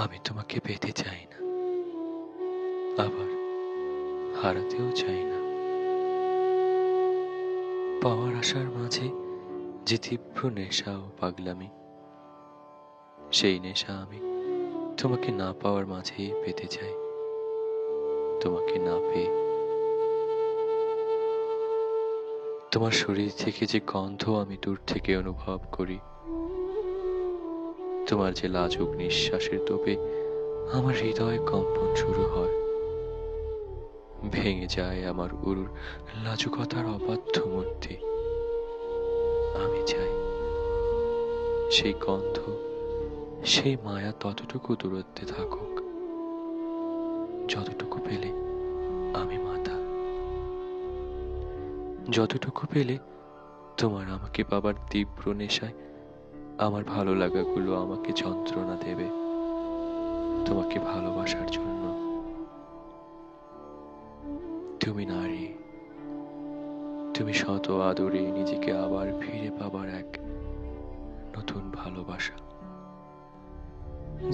আমি তোমাকে পেতে চাই না, আবার হারাতেও চাই না। পাওয়ার আশার মাঝে যে তীব্র নেশা ও পাগলামি, সেই নেশা আমি তোমাকে না পাওয়ার মাঝেই পেতে চাই। তোমাকে না পেয়ে তোমার শরীর থেকে যে গন্ধ আমি দূর থেকে অনুভব করি, তোমার যে লাজুক নিঃশ্বাসের তোপে আমার হৃদয় কম্পন শুরু হয়, ভেঙে যায় আমার উরুর লাজুকতার অবাধ্য মূর্তি। আমি চাই সেই গন্ধ, সেই মায়া ততটুকু দূরত্বে থাকুক, যতটুকু পেলে আমি মাতাল, যতটুকু পেলে তোমার আমাকে পাবার তীব্র নেশায় আমার ভালো লাগাগুলো আমাকে যন্ত্রণা দেবে তোমাকে ভালোবাসার জন্য। তুমি নারী, তুমি শত আদরে নিজেকে আবার ফিরে পাবার এক নতুন ভালোবাসা,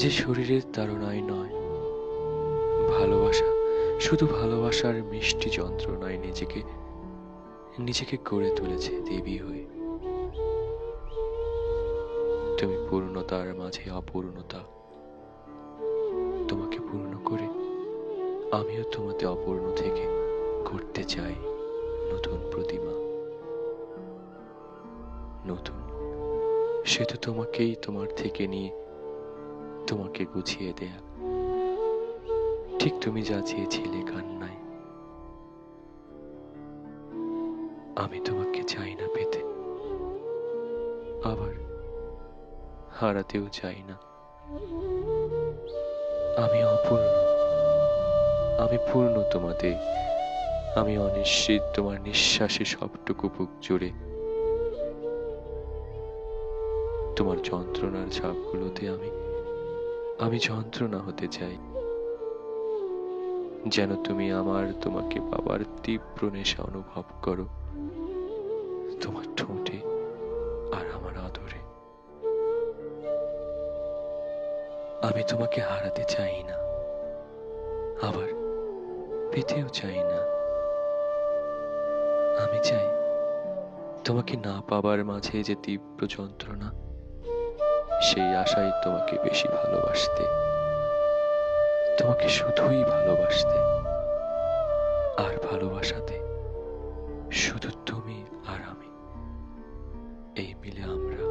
যে শরীরের তাড়নায় নয়, ভালোবাসা শুধু ভালোবাসার মিষ্টি যন্ত্রণায় নিজেকে নিজেকে গড়ে তুলেছে দেবী হয়ে। তুমি পূর্ণতার মাঝে অপূর্ণতা, তোমাকে পূর্ণ করে আমিও তোমাতে অপূর্ণ থেকে গড়তে চাই নতুন প্রতিমা। নতুন, সে তো তোমাকেই তোমার থেকে নিয়ে তোমাকে গুছিয়ে দেয়া, ঠিক তুমি যা চেয়েছিলে কান্নায়। আমি তোমাকে চাই না পেতে, আবার হারাতেও চাই না। আমি অপূর্ণ, আমি পূর্ণ তোমাতে, আমি অনিশ্চিত তোমার নিঃশ্বাসে সবটুকু বুক জুড়ে। তোমার যন্ত্রণার ঝাপগুলোতে আমি যন্ত্রণা হতে চাই, যেন তুমি আমার তোমাকে পাবার তীব্র নেশা অনুভব করো তোমার ঠোঁটে আর আমার আদরে। আমি তোমাকে হারাতে চাই না, আবার পেতেও চাই না। আমি চাই তোমাকে না পাবার মাঝে যে তীব্র যন্ত্রণা, সেই আশায় তোমাকে বেশি ভালোবাসতে, তোমাকে শুধুই ভালোবাসতে, আর ভালোবাসাতে শুধু তুমি আর আমি, এই মিলে আমরা